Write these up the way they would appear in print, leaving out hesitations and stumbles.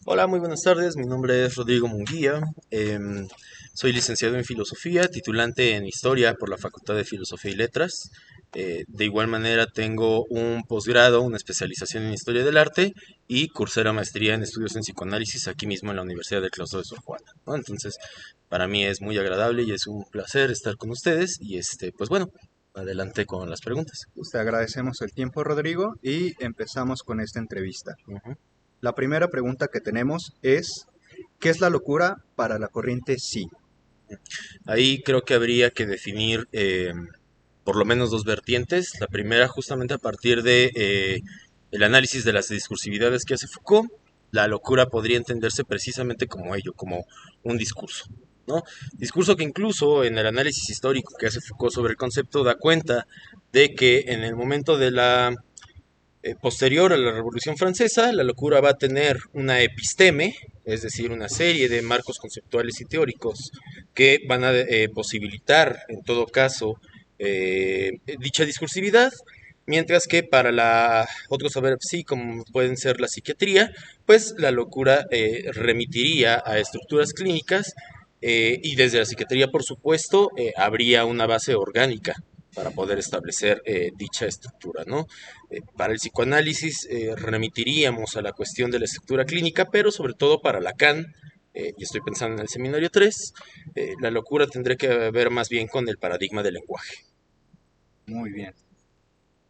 Hola, muy buenas tardes. Mi nombre es Rodrigo Munguía. Soy licenciado en Filosofía, titulante en Historia por la Facultad de Filosofía y Letras. De igual manera tengo un posgrado, una especialización en Historia del Arte y cursé la maestría en Estudios en Psicoanálisis aquí mismo en la Universidad del Claustro de Sor Juana, ¿no? Entonces, para mí es muy agradable y es un placer estar con ustedes y pues bueno, adelante con las preguntas. Te agradecemos el tiempo, Rodrigo, y empezamos con esta entrevista. Ujú. La primera pregunta que tenemos es, ¿qué es la locura para la corriente sí? Ahí creo que habría que definir por lo menos dos vertientes. La primera, justamente a partir de el análisis de las discursividades que hace Foucault, la locura podría entenderse precisamente como ello, como un discurso, ¿no? Discurso que incluso en el análisis histórico que hace Foucault sobre el concepto da cuenta de que en el momento de la posterior a la Revolución Francesa, la locura va a tener una episteme, es decir, una serie de marcos conceptuales y teóricos que van a posibilitar, en todo caso, dicha discursividad, mientras que para otros saberes sí, como pueden ser la psiquiatría, pues la locura remitiría a estructuras clínicas y desde la psiquiatría, por supuesto, habría una base orgánica para poder establecer dicha estructura, ¿no? Para el psicoanálisis remitiríamos a la cuestión de la estructura clínica, pero sobre todo para Lacan, y estoy pensando en el seminario 3, la locura tendría que ver más bien con el paradigma del lenguaje. Muy bien.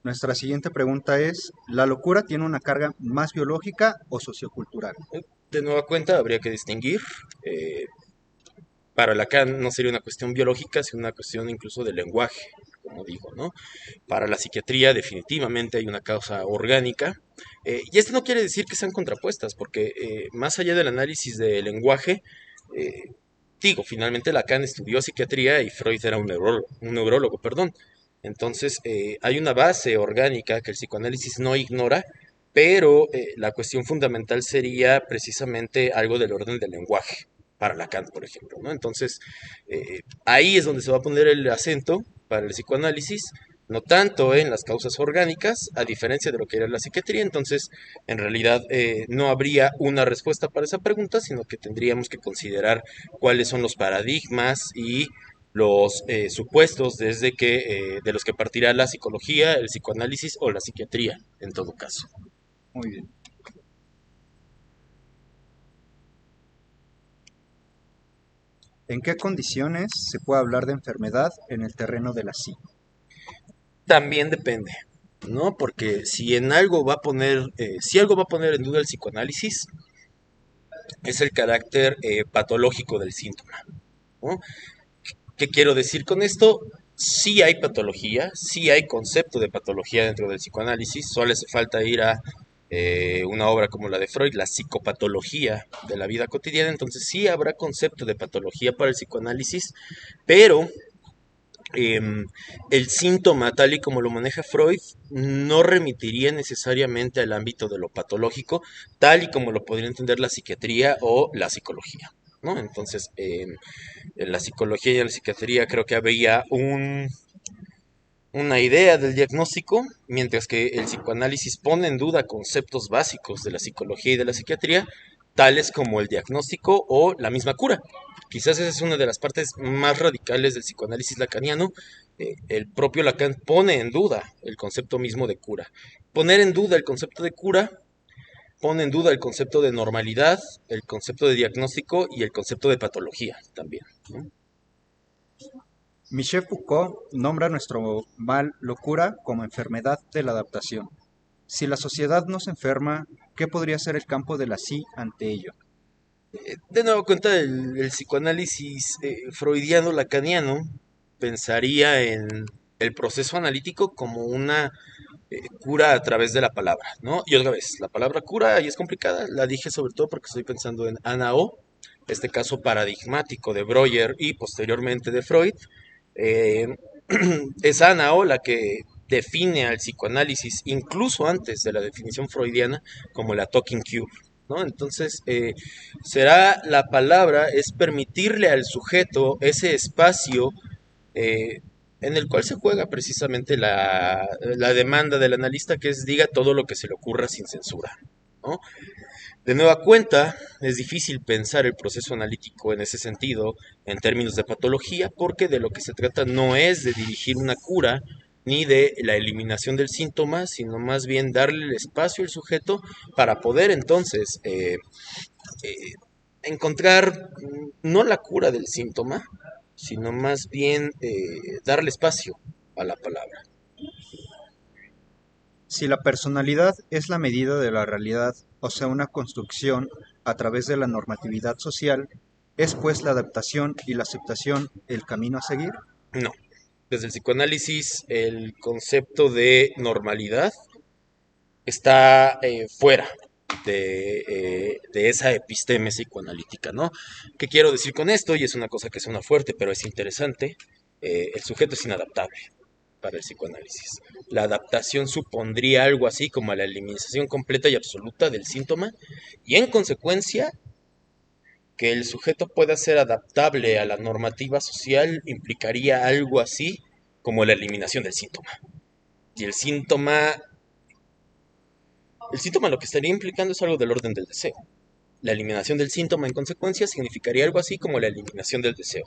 Nuestra siguiente pregunta es, ¿la locura tiene una carga más biológica o sociocultural? De nueva cuenta, habría que distinguir. eh, para Lacan no sería una cuestión biológica, sino una cuestión incluso del lenguaje, como digo, ¿no? Para la psiquiatría definitivamente hay una causa orgánica, y esto no quiere decir que sean contrapuestas, porque más allá del análisis del lenguaje, eh, digo, finalmente Lacan estudió psiquiatría y Freud era un neurólogo, perdón. Entonces, hay una base orgánica que el psicoanálisis no ignora, pero la cuestión fundamental sería precisamente algo del orden del lenguaje, para Lacan, por ejemplo, ¿no? Entonces, ahí es donde se va a poner el acento para el psicoanálisis, no tanto en las causas orgánicas, a diferencia de lo que era la psiquiatría. Entonces, en realidad, no habría una respuesta para esa pregunta, sino que tendríamos que considerar cuáles son los paradigmas y los supuestos de los que partirá la psicología, el psicoanálisis o la psiquiatría, en todo caso. Muy bien. ¿En qué condiciones se puede hablar de enfermedad en el terreno de la sí? También depende, ¿no? Porque si en algo va a poner, si algo va a poner en duda el psicoanálisis, es el carácter patológico del síntoma, ¿no? ¿Qué quiero decir con esto? Sí hay patología, sí hay concepto de patología dentro del psicoanálisis, solo hace falta ir a una obra como la de Freud, la psicopatología de la vida cotidiana. Entonces sí habrá concepto de patología para el psicoanálisis, pero el síntoma, tal y como lo maneja Freud, no remitiría necesariamente al ámbito de lo patológico, tal y como lo podría entender la psiquiatría o la psicología, ¿no? Entonces, en la psicología y en la psiquiatría creo que había una idea del diagnóstico, mientras que el psicoanálisis pone en duda conceptos básicos de la psicología y de la psiquiatría, tales como el diagnóstico o la misma cura. Quizás esa es una de las partes más radicales del psicoanálisis lacaniano. El propio Lacan pone en duda el concepto mismo de cura. Poner en duda el concepto de cura pone en duda el concepto de normalidad, el concepto de diagnóstico y el concepto de patología también, ¿no? Michel Foucault nombra nuestro mal locura como enfermedad de la adaptación. Si la sociedad no se enferma, ¿qué podría ser el campo de la sí ante ello? De nuevo cuenta, el psicoanálisis freudiano lacaniano pensaría en el proceso analítico como una cura a través de la palabra, ¿no? Y otra vez, la palabra cura ahí es complicada, la dije sobre todo porque estoy pensando en Ana O, este caso paradigmático de Breuer y posteriormente de Freud. Eh, es Ana O la que define al psicoanálisis, incluso antes de la definición freudiana, como la talking cure, ¿no? Entonces, será la palabra, es permitirle al sujeto ese espacio eh, en el cual se juega precisamente la demanda del analista, que es diga todo lo que se le ocurra sin censura, ¿no? De nueva cuenta, es difícil pensar el proceso analítico en ese sentido, en términos de patología, porque de lo que se trata no es de dirigir una cura ni de la eliminación del síntoma, sino más bien darle el espacio al sujeto para poder entonces eh, encontrar no la cura del síntoma, sino más bien darle espacio a la palabra. Si la personalidad es la medida de la realidad, o sea, una construcción a través de la normatividad social, ¿es pues la adaptación y la aceptación el camino a seguir? No. Desde el psicoanálisis, el concepto de normalidad está fuera de esa episteme psicoanalítica, ¿no? ¿Qué quiero decir con esto? Y es una cosa que suena fuerte, pero es interesante. El sujeto es inadaptable para el psicoanálisis. La adaptación supondría algo así como la eliminación completa y absoluta del síntoma, y en consecuencia, que el sujeto pueda ser adaptable a la normativa social implicaría algo así como la eliminación del síntoma. Y el síntoma lo que estaría implicando es algo del orden del deseo. La eliminación del síntoma en consecuencia significaría algo así como la eliminación del deseo.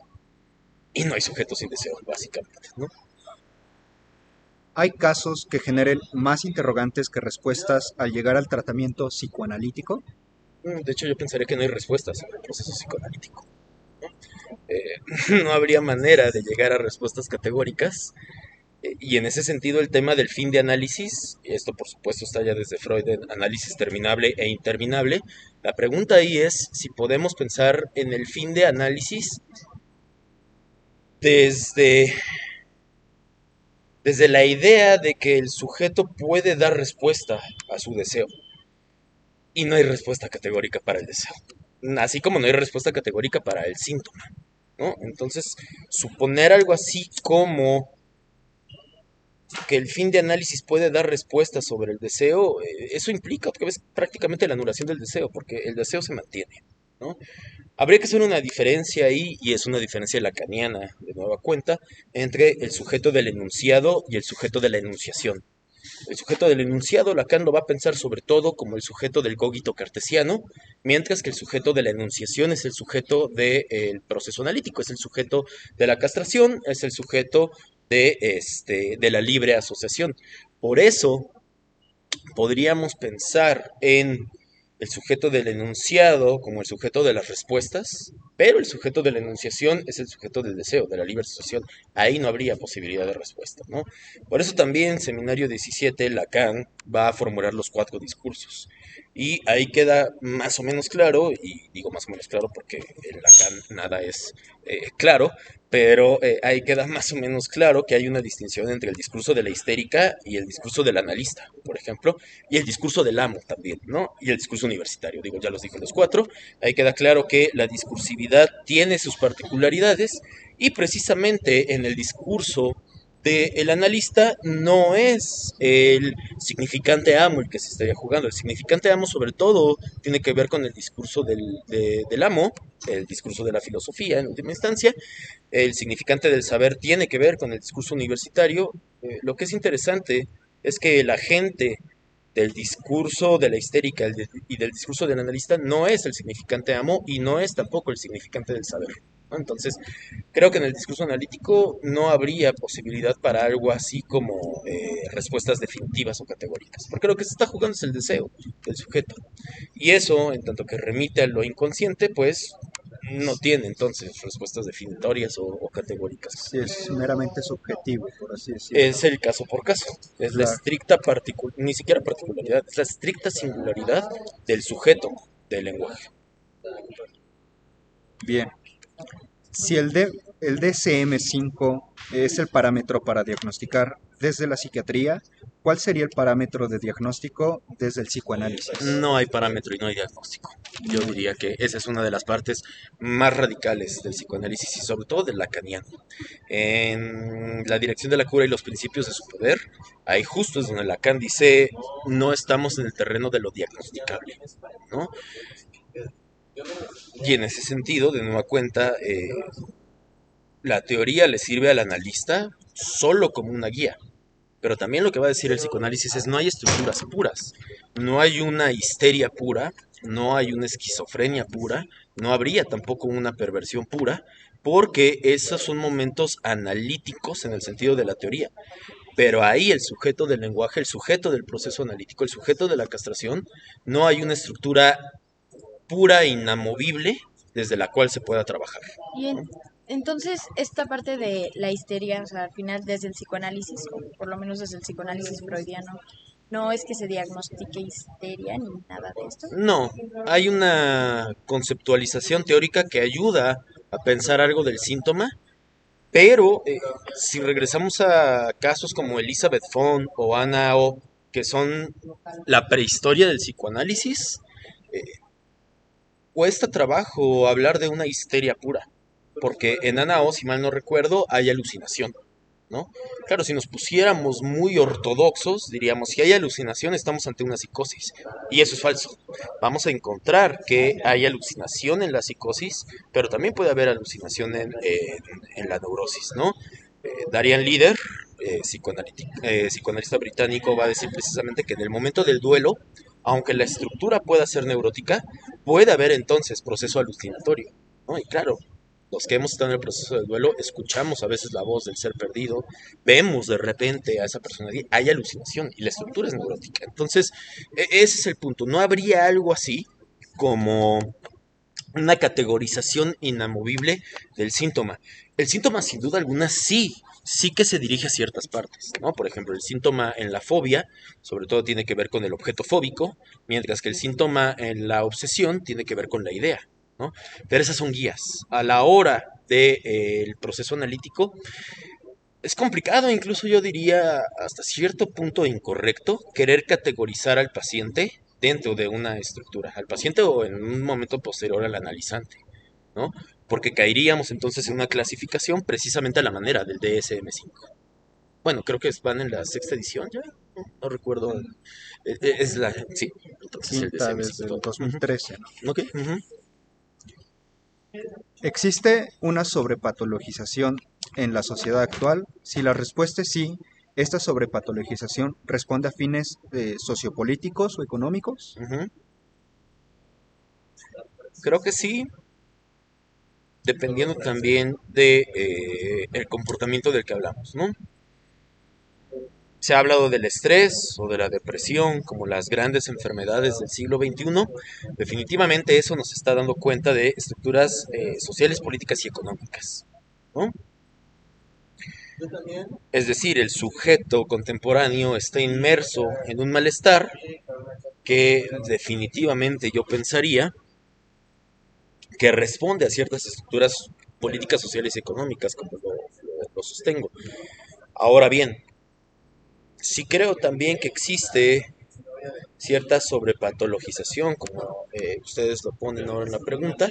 Y no hay sujeto sin deseo, básicamente, ¿no? ¿Hay casos que generen más interrogantes que respuestas al llegar al tratamiento psicoanalítico? De hecho, yo pensaría que no hay respuestas sobre el proceso psicoanalítico. No habría manera de llegar a respuestas categóricas. Y en ese sentido, el tema del fin de análisis, y esto por supuesto está ya desde Freud en análisis terminable e interminable, la pregunta ahí es si podemos pensar en el fin de análisis desde desde la idea de que el sujeto puede dar respuesta a su deseo y no hay respuesta categórica para el deseo, así como no hay respuesta categórica para el síntoma, ¿no? Entonces, suponer algo así como que el fin de análisis puede dar respuesta sobre el deseo, eso implica otra vez prácticamente la anulación del deseo, porque el deseo se mantiene, ¿no? Habría que hacer una diferencia ahí, y es una diferencia lacaniana, de nueva cuenta, entre el sujeto del enunciado y el sujeto de la enunciación. El sujeto del enunciado, Lacan lo va a pensar sobre todo como el sujeto del cogito cartesiano, mientras que el sujeto de la enunciación es el sujeto del proceso analítico, es el sujeto de la castración, es el sujeto de la libre asociación. Por eso podríamos pensar en el sujeto del enunciado como el sujeto de las respuestas, pero el sujeto de la enunciación es el sujeto del deseo, de la libre asociación. Ahí no habría posibilidad de respuesta, ¿no? Por eso también, Seminario 17, Lacan va a formular los 4 discursos. Y ahí queda más o menos claro, y digo más o menos claro porque en Lacan nada es claro, pero ahí queda más o menos claro que hay una distinción entre el discurso de la histérica y el discurso del analista, por ejemplo, y el discurso del amo también, ¿no? Y el discurso universitario, digo, ya los dije los 4. Ahí queda claro que la discursividad tiene sus particularidades y precisamente en el discurso del analista no es el significante amo el que se estaría jugando. El significante amo sobre todo tiene que ver con el discurso del amo, el discurso de la filosofía en última instancia. El significante del saber tiene que ver con el discurso universitario. Lo que es interesante es que el agente del discurso de la histérica y del discurso del analista no es el significante amo y no es tampoco el significante del saber, ¿no? Entonces, creo que en el discurso analítico no habría posibilidad para algo así como respuestas definitivas o categóricas, porque lo que se está jugando es el deseo del sujeto. Y eso, en tanto que remite a lo inconsciente, pues no tiene entonces respuestas definitorias o categóricas. Si es meramente subjetivo, por así decirlo. Es el caso por caso, es la Claro. estricta ni siquiera particularidad, es la estricta singularidad del sujeto del lenguaje. Bien. Si el DSM-5 es el parámetro para diagnosticar desde la psiquiatría, ¿cuál sería el parámetro de diagnóstico desde el psicoanálisis? No hay parámetro y no hay diagnóstico. Yo diría que esa es una de las partes más radicales del psicoanálisis y sobre todo del lacaniano. En la dirección de la cura y los principios de su poder, ahí justo es donde Lacan dice, no estamos en el terreno de lo diagnosticable, ¿no? Y en ese sentido, de nueva cuenta, la teoría le sirve al analista solo como una guía. Pero también lo que va a decir el psicoanálisis es no hay estructuras puras, no hay una histeria pura no hay una esquizofrenia pura, no habría tampoco una perversión pura, porque esos son momentos analíticos en el sentido de la teoría. Pero ahí el sujeto del lenguaje, el sujeto del proceso analítico, el sujeto de la castración, no hay una estructura pura e inamovible desde la cual se pueda trabajar. Y entonces, esta parte de la histeria, o sea, al final desde el psicoanálisis, o por lo menos desde el psicoanálisis freudiano, no es que se diagnostique histeria ni nada de esto. No, hay una conceptualización teórica que ayuda a pensar algo del síntoma, pero si regresamos a casos como Elizabeth Font o Anna O, que son la prehistoria del psicoanálisis, eh, cuesta trabajo hablar de una histeria pura, porque en Ana O, si mal no recuerdo, hay alucinación, ¿no? Claro, si nos pusiéramos muy ortodoxos, diríamos, si hay alucinación, estamos ante una psicosis, y eso es falso. Vamos a encontrar que hay alucinación en la psicosis, pero también puede haber alucinación en la neurosis, ¿no? Darian Leader, psicoanalista británico, va a decir precisamente que en el momento del duelo, aunque la estructura pueda ser neurótica, puede haber entonces proceso alucinatorio, ¿no? Y claro, los que hemos estado en el proceso de duelo escuchamos a veces la voz del ser perdido, vemos de repente a esa persona, hay alucinación y la estructura es neurótica. Entonces, ese es el punto. No habría algo así como una categorización inamovible del síntoma. El síntoma, sin duda alguna, sí que se dirige a ciertas partes, ¿no? Por ejemplo, el síntoma en la fobia, sobre todo tiene que ver con el objeto fóbico, mientras que el síntoma en la obsesión tiene que ver con la idea, ¿no? Pero esas son guías. A la hora del proceso analítico, es complicado, incluso yo diría hasta cierto punto incorrecto, querer categorizar al paciente dentro de una estructura, al paciente o en un momento posterior al analizante, ¿no? Porque caeríamos entonces en una clasificación precisamente a la manera del DSM-5. Bueno, creo que van en la sexta edición ya, no recuerdo. Es la, sí, entonces el Quinta desde el DSM-5. 2013, ¿no? Ok, ¿Existe una sobrepatologización en la sociedad actual? Si la respuesta es sí, ¿esta sobrepatologización responde a fines sociopolíticos o económicos? creo que sí, dependiendo también de el comportamiento del que hablamos, ¿no? Se ha hablado del estrés o de la depresión como las grandes enfermedades del siglo XXI. Definitivamente eso nos está dando cuenta de estructuras sociales, políticas y económicas, ¿no? Es decir, el sujeto contemporáneo está inmerso en un malestar que definitivamente yo pensaría que responde a ciertas estructuras políticas, sociales y económicas, como lo sostengo. Ahora bien, sí creo también que existe cierta sobrepatologización, como ustedes lo ponen ahora en la pregunta,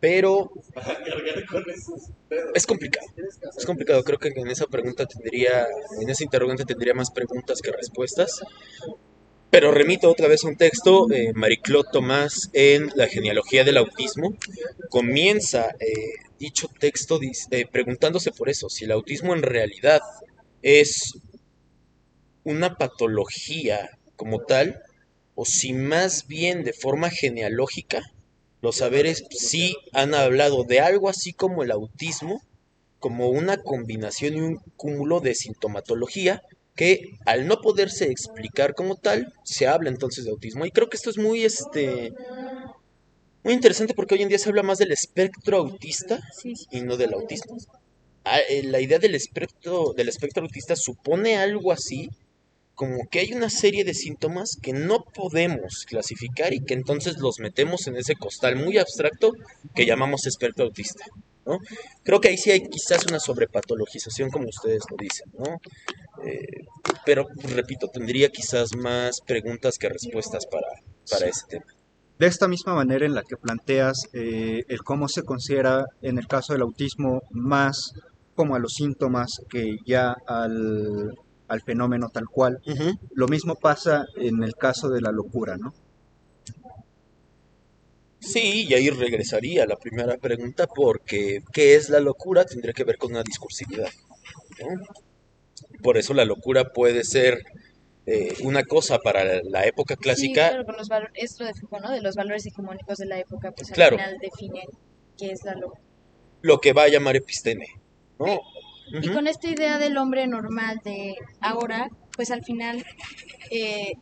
pero es complicado. Es complicado, creo que en esa pregunta tendría, en esa interrogante tendría más preguntas que respuestas. Pero remito otra vez a un texto, Marie-Claude Thomas en La genealogía del autismo, comienza dicho texto preguntándose por eso, si el autismo en realidad es una patología como tal, o si más bien de forma genealógica, los saberes sí han hablado de algo así como el autismo, como una combinación y un cúmulo de sintomatología que al no poderse explicar como tal, se habla entonces de autismo. Y creo que esto es muy, muy interesante porque hoy en día se habla más del espectro autista Sí, sí, y sí. no del autismo. La idea del espectro autista supone algo así como que hay una serie de síntomas que no podemos clasificar y que entonces los metemos en ese costal muy abstracto que llamamos espectro autista, ¿no? Creo que ahí sí hay quizás una sobrepatologización como ustedes lo dicen, ¿no? Eh, pero, repito, tendría quizás más preguntas que respuestas para Sí. ese tema. De esta misma manera en la que planteas el cómo se considera en el caso del autismo más como a los síntomas que ya al fenómeno tal cual, Uh -huh. lo mismo pasa en el caso de la locura, ¿no? Sí, y ahí regresaría a la primera pregunta porque ¿qué es la locura? Tendría que ver con una discursividad, ¿no? Por eso la locura puede ser una cosa para la época Sí, clásica, claro, con los valores, esto de Foucault, ¿no? De los valores hegemónicos de la época, pues al claro, final definen qué es la locura. lo que va a llamar episteme, ¿no? Y Ujú. con esta idea del hombre normal de ahora, pues al final, eh,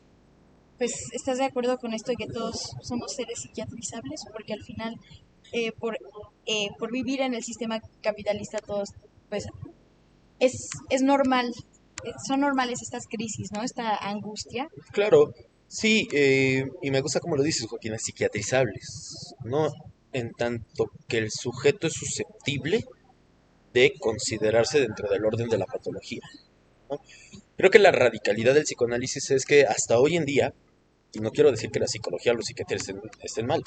pues estás de acuerdo con esto de que todos somos seres psiquiatrizables, porque al final, eh, por, por vivir en el sistema capitalista, todos, pues es normal, son normales estas crisis, ¿no? Esta angustia. Claro, sí, y me gusta como lo dices, Joaquín, psiquiatrizables, ¿no? En tanto que el sujeto es susceptible de considerarse dentro del orden de la patología, ¿no? Creo que la radicalidad del psicoanálisis es que hasta hoy en día, y no quiero decir que la psicología o los psiquiatras estén mal,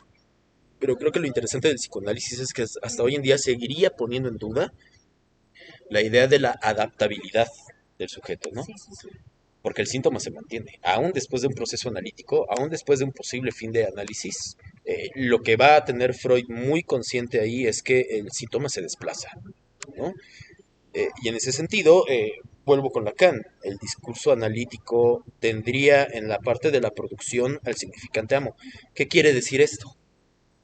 pero creo que lo interesante del psicoanálisis es que hasta hoy en día seguiría poniendo en duda la idea de la adaptabilidad del sujeto, ¿no? Sí, sí, sí. Porque el síntoma se mantiene, aún después de un proceso analítico, aún después de un posible fin de análisis, lo que va a tener Freud muy consciente ahí es que el síntoma se desplaza, ¿no? Y en ese sentido, vuelvo con Lacan, el discurso analítico tendría en la parte de la producción al significante amo. ¿Qué quiere decir esto?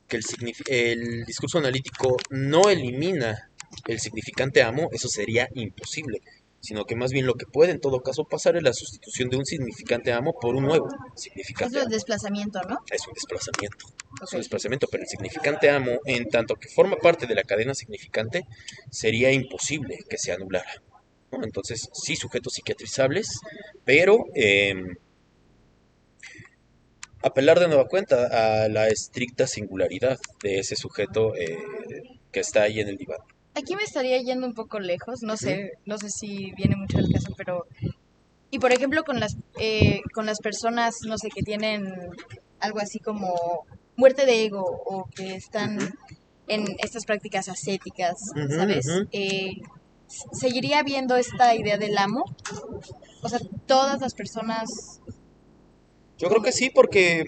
Que el discurso analítico no elimina el significante amo, eso sería imposible, sino que más bien lo que puede en todo caso pasar es la sustitución de un significante amo por un nuevo Es significante lo del amo. desplazamiento, ¿no? Es un desplazamiento. Es Ok. un desplazamiento, pero el significante amo, en tanto que forma parte de la cadena significante, sería imposible que se anulara, ¿no? Entonces, sí, sujetos psiquiatrizables, pero apelar de nueva cuenta a la estricta singularidad de ese sujeto que está ahí en el diván. Aquí me estaría yendo un poco lejos, no Ujú, sé, no sé si viene mucho al caso, pero y por ejemplo con las personas, no sé, que tienen algo así como muerte de ego o que están ujú, en estas prácticas ascéticas, ujú, ujú. ¿sabes? ¿Seguiría habiendo esta idea del amo? O sea, todas las personas Yo creo como, que sí, porque,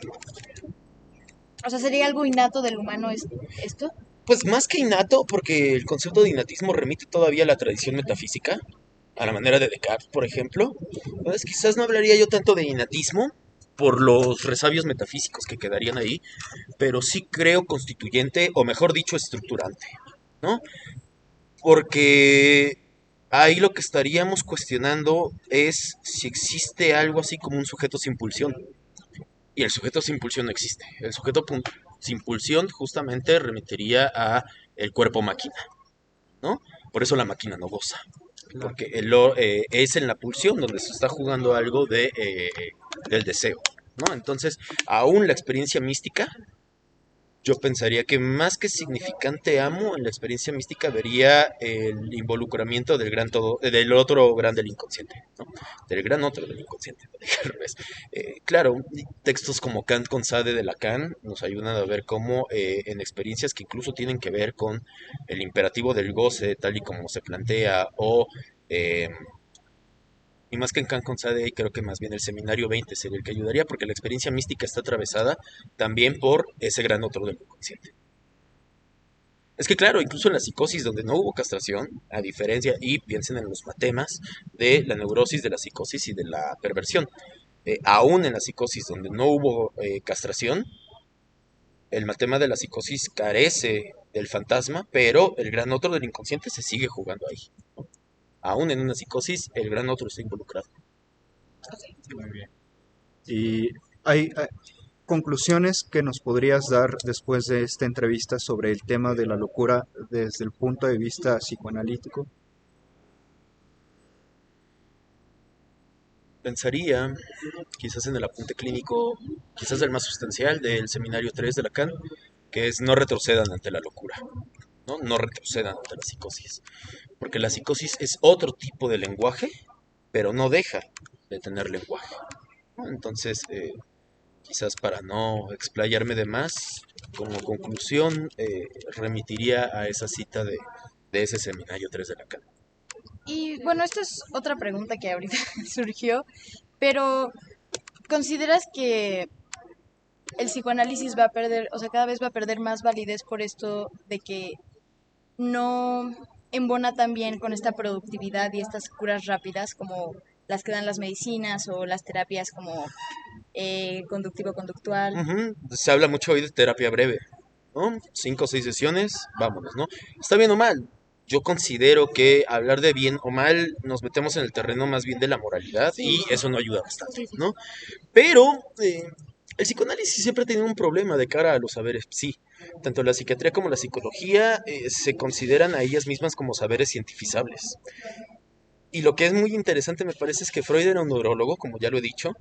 o sea, sería algo innato del humano esto. pues más que innato, porque el concepto de innatismo remite todavía a la tradición metafísica, a la manera de Descartes, por ejemplo. Entonces, quizás no hablaría yo tanto de innatismo por los resabios metafísicos que quedarían ahí, pero sí creo constituyente, o mejor dicho, estructurante, ¿no? Porque ahí lo que estaríamos cuestionando es si existe algo así como un sujeto sin pulsión. Y el sujeto sin pulsión no existe. El sujeto sin pulsión justamente remitiría a el cuerpo máquina, ¿no? Por eso la máquina no goza. Claro. Porque es en la pulsión donde se está jugando algo del deseo, ¿no? Entonces, aún la experiencia mística yo pensaría que más que significante amo, en la experiencia mística vería el involucramiento del gran todo, del otro gran del inconsciente, ¿no? Del gran otro del inconsciente, lo dije al revés. Claro, textos como Kant con Sade de Lacan nos ayudan a ver cómo en experiencias que incluso tienen que ver con el imperativo del goce, tal y como se plantea, o eh, y más que en Kant con Sade, creo que más bien el seminario 20 sería el que ayudaría, porque la experiencia mística está atravesada también por ese gran otro del inconsciente. Es que claro, incluso en la psicosis donde no hubo castración, a diferencia, y piensen en los matemas de la neurosis, de la psicosis y de la perversión, aún en la psicosis donde no hubo castración, el matema de la psicosis carece del fantasma, pero el gran otro del inconsciente se sigue jugando ahí. Aún en una psicosis, el gran otro está involucrado. Muy bien. ¿Y hay conclusiones que nos podrías dar después de esta entrevista sobre el tema de la locura desde el punto de vista psicoanalítico? Pensaría, quizás en el apunte clínico, quizás el más sustancial del seminario 3 de Lacan, que es no retrocedan ante la locura, ¿no? No retrocedan ante la psicosis. Porque la psicosis es otro tipo de lenguaje, pero no deja de tener lenguaje, ¿no? Entonces, quizás para no explayarme de más, como conclusión, remitiría a esa cita de ese seminario 3 de Lacan. Y bueno, esta es otra pregunta que ahorita surgió, pero ¿consideras que el psicoanálisis va a perder, o sea, cada vez va a perder más validez por esto de que no embona tan bien con esta productividad y estas curas rápidas como las que dan las medicinas o las terapias como conductivo-conductual. Se habla mucho hoy de terapia breve, ¿no? 5 o 6 sesiones, vámonos, ¿no? Está bien o mal. Yo considero que hablar de bien o mal nos metemos en el terreno más bien de la moralidad Sí, y sí, eso no ayuda bastante, sí, sí, ¿no? Pero el psicoanálisis siempre ha tenido un problema de cara a los saberes, sí. Tanto la psiquiatría como la psicología se consideran a ellas mismas como saberes cientificables. Y lo que es muy interesante me parece es que Freud era un neurólogo, como ya lo he dicho,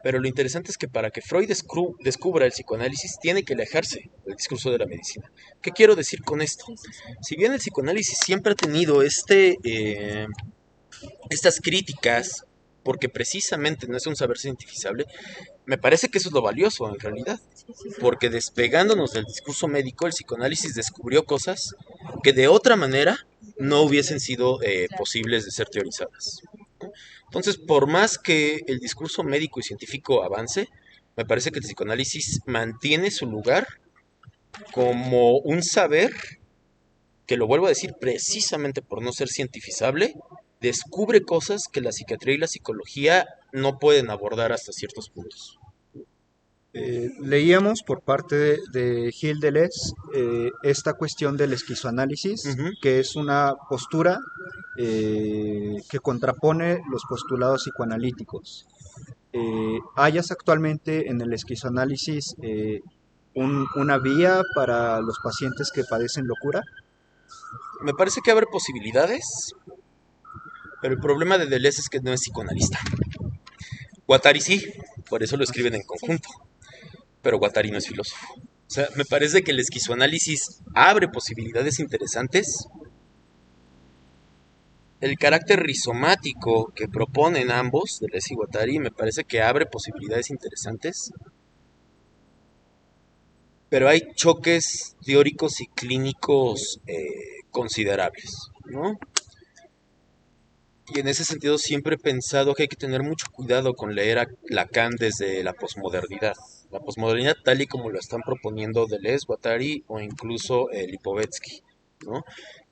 pero lo interesante es que para que Freud descubra el psicoanálisis tiene que alejarse del discurso de la medicina. ¿Qué quiero decir con esto? sí, sí, sí. Si bien el psicoanálisis siempre ha tenido estas críticas, porque precisamente no es un saber cientificable, me parece que eso es lo valioso en realidad. Sí, sí, sí. Porque despegándonos del discurso médico, el psicoanálisis descubrió cosas que de otra manera no hubiesen sido Claro. posibles de ser teorizadas. Entonces, por más que el discurso médico y científico avance, me parece que el psicoanálisis mantiene su lugar como un saber que, lo vuelvo a decir, precisamente por no ser cientificable, descubre cosas que la psiquiatría y la psicología no pueden abordar hasta ciertos puntos. Leíamos por parte de Gilles Deleuze esta cuestión del esquizoanálisis, Ujú. que es una postura que contrapone los postulados psicoanalíticos. ¿Hayas actualmente en el esquizoanálisis una vía para los pacientes que padecen locura? Me parece que abre posibilidades, pero el problema de Deleuze es que no es psicoanalista. Guattari sí, por eso lo escriben en Sí, conjunto, pero Guattari no es filósofo. O sea, me parece que el esquizoanálisis abre posibilidades interesantes. El carácter rizomático que proponen ambos, Deleuze y Guattari, me parece que abre posibilidades interesantes, pero hay choques teóricos y clínicos considerables, ¿no? Y en ese sentido siempre he pensado que hay que tener mucho cuidado con leer a Lacan desde la posmodernidad. La posmodernidad tal y como lo están proponiendo Deleuze, Guattari o incluso Lipovetsky, ¿no?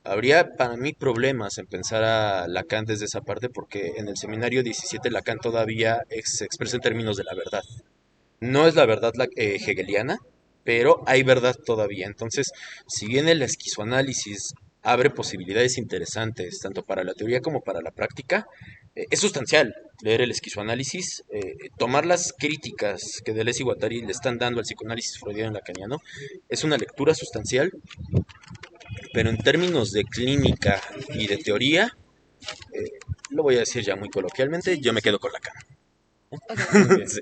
Habría para mí problemas en pensar a Lacan desde esa parte porque en el seminario 17 Lacan todavía se expresa en términos de la verdad. No es la verdad hegeliana, pero hay verdad todavía. Entonces, si bien el esquizoanálisis abre posibilidades interesantes tanto para la teoría como para la práctica, es sustancial leer el esquizoanálisis, tomar las críticas que Deleuze y Guattari le están dando al psicoanálisis freudiano y lacaniano, es una lectura sustancial, pero en términos de clínica y de teoría, eh, lo voy a decir ya muy coloquialmente, sí, yo sí, me sí. quedo con Lacan. Ok. Muy bien. Sí.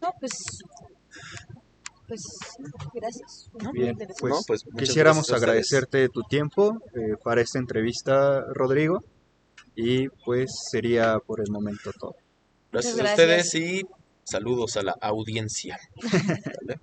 No, pues, gracias. Fue ¿No? muy Bien, interesante. No, pues pues muchas gracias quisiéramos a ustedes. agradecerte tu tiempo para esta entrevista, Rodrigo, y pues sería por el momento todo. Muchas Gracias a ustedes gracias. y saludos a la audiencia. ¿Vale?